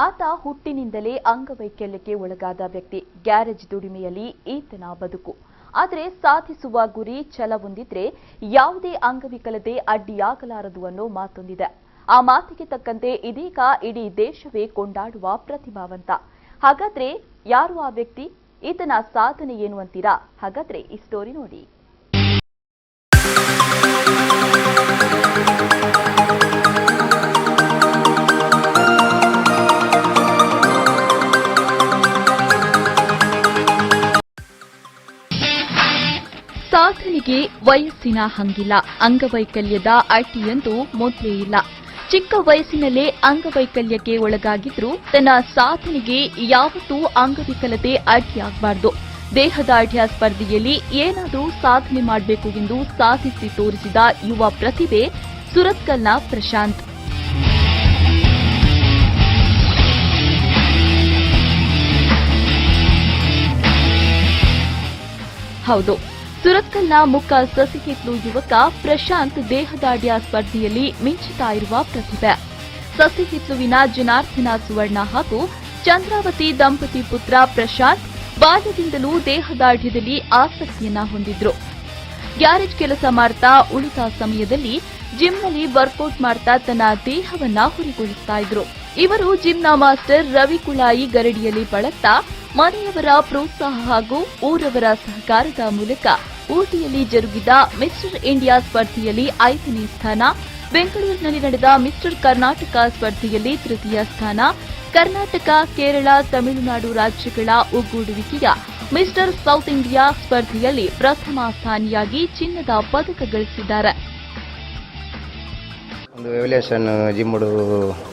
ಆತ ಹುಟ್ಟಿನಿಂದಲೇ ಅಂಗವೈಕಲ್ಯಕ್ಕೆ ಒಳಗಾದ ವ್ಯಕ್ತಿ. ಗ್ಯಾರೇಜ್ ದುಡಿಮೆಯಲ್ಲಿ ಈತನ ಬದುಕು. ಆದರೆ ಸಾಧಿಸುವ ಗುರಿ ಛಲ ಹೊಂದಿದ್ರೆ ಯಾವುದೇ ಅಂಗವಿಕಲತೆ ಅಡ್ಡಿಯಾಗಲಾರದು ಅನ್ನೋ ಮಾತೊಂದಿದೆ. ಆ ಮಾತಿಗೆ ತಕ್ಕಂತೆ ಇದೀಗ ಇಡೀ ದೇಶವೇ ಕೊಂಡಾಡುವ ಪ್ರತಿಭಾವಂತ. ಹಾಗಾದ್ರೆ ಯಾರು ಆ ವ್ಯಕ್ತಿ? ಈತನ ಸಾಧನೆ ಏನು ಅಂತೀರಾ? ಹಾಗಾದ್ರೆ ಈ ಸ್ಟೋರಿ ನೋಡಿ. ಸಾಧನೆಗೆ ವಯಸ್ಸಿನ ಹಂಗಿಲ್ಲ. ಅಂಗವೈಕಲ್ಯದ ಅಡ್ಡಿಯಂತೂ ಮೊದಲೇ ಇಲ್ಲ. ಚಿಕ್ಕ ವಯಸ್ಸಿನಲ್ಲೇ ಅಂಗವೈಕಲ್ಯಕ್ಕೆ ಒಳಗಾಗಿದ್ರೂ ತನ್ನ ಸಾಧನೆಗೆ ಯಾವತ್ತೂ ಅಂಗವಿಕಲತೆ ಅಡ್ಡಿಯಾಗಬಾರದು. ದೇಹದಾಢ್ಯ ಸ್ಪರ್ಧೆಯಲ್ಲಿ ಏನಾದರೂ ಸಾಧನೆ ಮಾಡಬೇಕು ಎಂದು ಸಾಧಿಸಿ ತೋರಿಸಿದ ಯುವ ಪ್ರತಿಭೆ ಸುರತ್ಕಲ್ನ ಪ್ರಶಾಂತ್. ಹೌದು, ಸುರತ್ಕಲ್ನ ಮುಖ ಸಸಿಹಿತ್ಲು ಯುವಕ ಪ್ರಶಾಂತ್ ದೇಹದಾಢ್ಯ ಸ್ಪರ್ಧೆಯಲ್ಲಿ ಮಿಂಚುತ್ತಾ ಇರುವ ಪ್ರತಿಭೆ. ಸಸಿಹಿತ್ಲುವಿನ ಜನಾರ್ದನ ಸುವರ್ಣ ಹಾಗೂ ಚಂದ್ರಾವತಿ ದಂಪತಿ ಪುತ್ರ ಪ್ರಶಾಂತ್ ಬಾಲ್ಯದಿಂದಲೂ ದೇಹದಾಢ್ಯದಲ್ಲಿ ಆಸಕ್ತಿಯನ್ನ ಹೊಂದಿದ್ರು. ಗ್ಯಾರೇಜ್ ಕೆಲಸ ಮಾಡ್ತಾ ಉಳಿದ ಸಮಯದಲ್ಲಿ ಜಿಮ್ನಲ್ಲಿ ವರ್ಕೌಟ್ ಮಾಡ್ತಾ ತನ್ನ ದೇಹವನ್ನ ಹುರಿಗೊಳಿಸ್ತಾ ಇದ್ರು. ಇವರು ಜಿಮ್ನ ಮಾಸ್ಟರ್ ರವಿ ಕುಳಾಯಿ ಗರಡಿಯಲ್ಲಿ ಬಳಸ್ತಾ ಮನೆಯವರ ಪ್ರೋತ್ಸಾಹ ಹಾಗೂ ಊರವರ ಸಹಕಾರದ ಮೂಲಕ ಊಟಿಯಲ್ಲಿ ಜರುಗಿದ ಮಿಸ್ಟರ್ ಇಂಡಿಯಾ ಸ್ಪರ್ಧೆಯಲ್ಲಿ 5ನೇ ಸ್ಥಾನ, ಬೆಂಗಳೂರಿನಲ್ಲಿ ನಡೆದ ಮಿಸ್ಟರ್ ಕರ್ನಾಟಕ ಸ್ಪರ್ಧೆಯಲ್ಲಿ 3ಯ ಸ್ಥಾನ, ಕರ್ನಾಟಕ, ಕೇರಳ, ತಮಿಳುನಾಡು ರಾಜ್ಯಗಳ ಒಗ್ಗೂಡುವಿಕೆಯ ಮಿಸ್ಟರ್ ಸೌತ್ ಇಂಡಿಯಾ ಸ್ಪರ್ಧೆಯಲ್ಲಿ ಪ್ರಥಮ ಸ್ಥಾನಿಯಾಗಿ ಚಿನ್ನದ ಪದಕ ಗಳಿಸಿದ್ದಾರೆ. ಒಂದು ಎವಲ್ಯೂಷನ್ ಜಿಮ್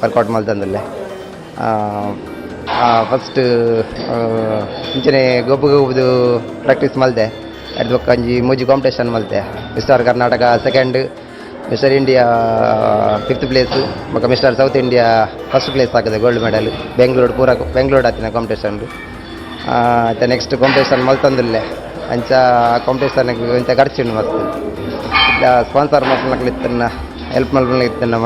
ವರ್ಕೌಟ್ ಮಾಡ್ತಂದಲ್ಲೇ ಫಸ್ಟ್ ಇಂಚನೆ ಗೊಬ್ಬದು ಪ್ರಾಕ್ಟೀಸ್ ಮಲ್ತೆ ಅದು ಕಂಜಿ ಮೂಜಿ ಕಾಂಪಿಟೇಷನ್ ಮಲ್ತೆ. Mister Karnataka second, mister India 5th place, ಮತ್ತು mister south India 1st place ಆಗಿದೆ, ಗೋಲ್ಡ್ ಮೆಡಲ್. ಬೆಂಗಳೂರು ಆತಿನ ಕಾಂಪಿಟೇಷನ್. ಮತ್ತು ನೆಕ್ಸ್ಟ್ ಕಾಂಪಿಟೇಷನ್ ಮಲ್ತಂದಿಲ್ಲೇ ಅಂಚ ಕಾಂಪಿಟೇಷನ್ಗೆ ಇಂಥ ಖರ್ಚುಂಡು ಮಸ್ತ್ ಸ್ಪಾನ್ಸರ್ ಮಕ್ಕಳಿತ್ತನ್ನ ಹೆಲ್ಪ್ ಮಲ್ಪನ್ನ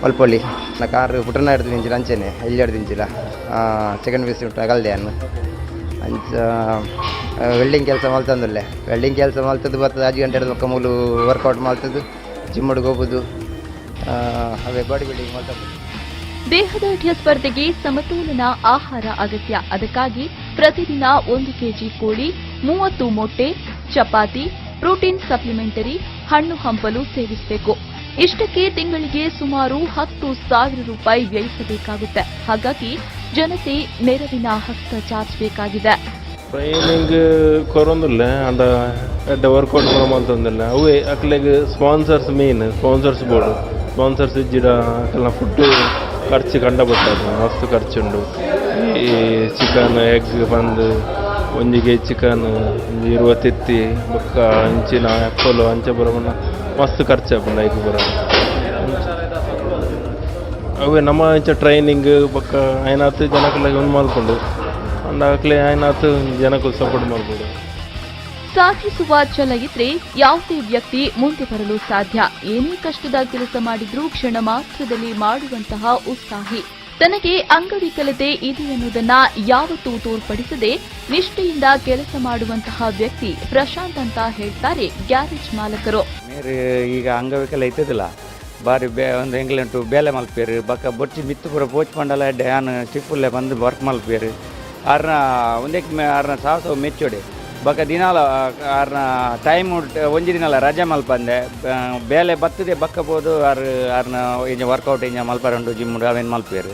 ಮಲ್ಪೊಳ್ಳಿ ನಾ ಕಾರು ಪುಟನ ಹಿಡ್ದಿಂಚಿಲ್ಲ ಅಂಚೆನೆ ಇಲ್ಲಿ ಹಿಡ್ದಿಂಚಿಲ್ಲ ಸೆಕೆಂಡ್ ಪೀಸ್ ಅಗಲ್ದೆ ಅನ್ನು ಅಂಚ ವೆಲ್ಡಿಂಗ್ ಕೆಲಸ ಮಲ್ತಂದಲ್ಲೇ ವೆಲ್ಡಿಂಗ್ ಕೆಲಸ ಮಲ್ತದ್ದು ಬರ್ತದೆ 5 ಗಂಟೆ ಹಿಡಿದು ಮೂಲು ವರ್ಕೌಟ್ ಮಾಡ್ತದ್ದು ಜಿಮ್ಮಿಗೆ ಹೋಗೋದು ಅವೇ ಬಾಡಿ ಬಿಲ್ಡಿಂಗ್ ಮಾಡ್ತದ್ದು. ದೇಹದಾಢ್ಯ ಸ್ಪರ್ಧೆಗೆ ಸಮತೋಲನ ಆಹಾರ ಅಗತ್ಯ. ಅದಕ್ಕಾಗಿ ಪ್ರತಿದಿನ 1 ಕೆಜಿ ಕೋಳಿ, 30 ಮೊಟ್ಟೆ, ಚಪಾತಿ, ಪ್ರೋಟೀನ್ ಸಪ್ಲಿಮೆಂಟರಿ, ಹಣ್ಣು ಹಂಪಲು ಸೇವಿಸಬೇಕು. ಇಷ್ಟಕ್ಕೆ ತಿಂಗಳಿಗೆ ಸುಮಾರು 10,000 ರೂಪಾಯಿ ವ್ಯಯಿಸಬೇಕಾಗುತ್ತೆ. ಹಾಗಾಗಿ ಜನತೆ ನೆರವಿನ ಹಸ್ತ ಚಾಚಬೇಕಾಗಿದೆ. ಟ್ರೈನಿಂಗ್ ಕೊರೊಂದಿಲ್ಲ ಅಂದ ಎಡ್ಡ ವರ್ಕೌಟ್ ಮಾಡ್ತಂದಿಲ್ಲ ಅವೇ ಅಕ್ಲೆಗ್ sponsors main sponsors board sponsors ಇಜ್ಜಿಡ ಅಕ್ಲ ಫುಡ್ ಖರ್ಚು ಕಂಡಬಟ್ಟದು ಮಸ್ತ್ ಖರ್ಚುಂಡು. ಈ ಚಿಕನ್ ಎಗ್ ಬಂದು 1 ಕೆಜಿ ಚಿಕನ್ 20 ಎತ್ತಿ ಬೊಕ್ಕ ಇಂಚಿನ ಆ್ಯಪಲು ಅಂಚೆ ಬರೋಣ ಮಸ್ತ್ ಖರ್ಚು ಬಂದ ಐದು ಬರ ಅವೇ ನಮ್ಮ ಇಂಚ ಟ್ರೈನಿಂಗ್ ಬೊಕ್ಕ ಐನಾತು ಜನಕ್ಕೆಲ್ಲ ಒಂದು ಮಾಡ್ಕೊಂಡು ಅಂದಾಗಲೇ ಐನಾತು ಜನಕ್ಕೂ ಸಪೋರ್ಟ್ ಮಾಡ್ಬೋದು. ಸಾಧಿಸುವ ಛಲ ಇದ್ರೆ ಯಾವುದೇ ವ್ಯಕ್ತಿ ಮುಂದೆ ಬರಲು ಸಾಧ್ಯ. ಏನೇ ಕಷ್ಟದ ಕೆಲಸ ಮಾಡಿದ್ರೂ ಕ್ಷಣ ಮಾತ್ರದಲ್ಲಿ ಮಾಡುವಂತಹ ಉತ್ಸಾಹಿ. ತನಗೆ ಅಂಗವಿಕಲತೆ ಇದೆ ಎನ್ನುವುದನ್ನ ಯಾವತ್ತೂ ತೋರ್ಪಡಿಸದೆ ನಿಷ್ಠೆಯಿಂದ ಕೆಲಸ ಮಾಡುವಂತಹ ವ್ಯಕ್ತಿ ಪ್ರಶಾಂತ್ ಅಂತ ಹೇಳ್ತಾರೆ ಗ್ಯಾರೇಜ್ ಮಾಲಕರು. ಈಗ ಅಂಗವಿಕಲ ಇತ್ತದಿಲ್ಲ ಬಾರಿ ಒಂದು ಎಂಗ್ಲೆಂಟು ಬೇಲೆ ಮಲ್ಪೇರು ಬಕ್ಕ ಬೊಚ್ಚಿ ಮಿತ್ತು ಪೂರ ಪೋಚ್ಕೊಂಡಲ್ಲ ಡ್ಯಾನ್ ಸ್ಟಿಪ್ಪುಲ್ಲೆ ಬಂದು ವರ್ಕ್ ಮಲ್ಪೇರು ಆರ್ನ ಒಂದಕ್ಕೆ ಆರ್ನ ಸಾವು ಮೆಚ್ಚೋಡೆ ಬಕ್ಕ ದಿನಾಲ ಆರ್ನ ಟೈಮ್ ಒಂಜಿ ದಿನಾಲ ರಜೆ ಮಲ್ಪಂದೆ ಬೇಲೆ ಬತ್ತದೆ ಬಕ್ಕಬೋದು ಆರ್ನ ಇಂಜ ವರ್ಕೌಟ್ ಇಂಜ ಮಲ್ಪರಂಡು ಜಿಮ್ ಅವೇನು ಮಲ್ಪೇರು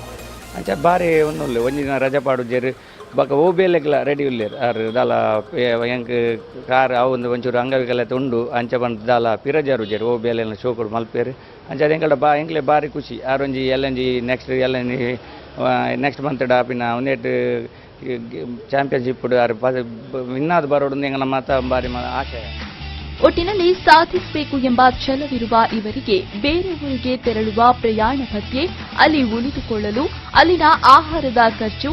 ಅಂಚ ಬಾರಿ ಒಂದುಲ್ಲೆ ಒಂಜಿ ದಿನ ರಜೆ ಪಾಡುಜೇರು ಬಕ್ಕ ಓ ಬೇಲೆಗ್ಲ ರೆಡಿ ಉಲ್ಲೇರು ಆರು ದಾಲ ಹೆಂಗೆ ಕಾರ್ ಅವು ಒಂಚೂರು ಅಂಗವಿಕಲತೆ ಉಂಡು ಅಂಚ ಬಂದು ದಾಲ ಪಿರಜಾರು ಜೇರು ಓ ಬೇಲೆಲ್ಲ ಶೋ ಕೊಡು ಮಲ್ಪೇರು ಅಂಚ ಅದು ಹೆಂಗಡ ಎಂಗ್ಲೆ ಬಾರಿ ಖುಷಿ ಆರೊಂಜಿ ಎಲ್ಲಂಜಿ ನೆಕ್ಸ್ಟ್ ಮಂತ್ ಡಾಪಿನ ಒಂದೇಟು ಚಾಂಪಿಯನ್ಶಿಪ್ ವಿನ್ನಾದ ಬರೋದು ಹೆಂಗ ನಮ್ಮ ಮಾತ ಬಾರಿ ಆಶಯ. ಒಟ್ಟಿನಲ್ಲಿ ಸಾಧಿಸಬೇಕು ಎಂಬ ಛಲವಿರುವ ಇವರಿಗೆ ಬೇರೆ ಊರಿಗೆ ತೆರಳುವ ಪ್ರಯಾಣ ಭತ್ಯೆ, ಅಲ್ಲಿ ಉಳಿದುಕೊಳ್ಳಲು ಅಲ್ಲಿನ ಆಹಾರದ ಖರ್ಚು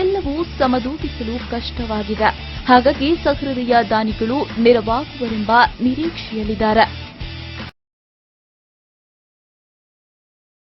ಎಲ್ಲವೂ ಸಮದೂಗಿಸಲು ಕಷ್ಟವಾಗಿದೆ. ಹಾಗಾಗಿ ಸಹೃದಯ ದಾನಿಗಳು ನೆರವಾಗುವರೆಂಬ ನಿರೀಕ್ಷೆಯಲ್ಲಿದ್ದಾರೆ.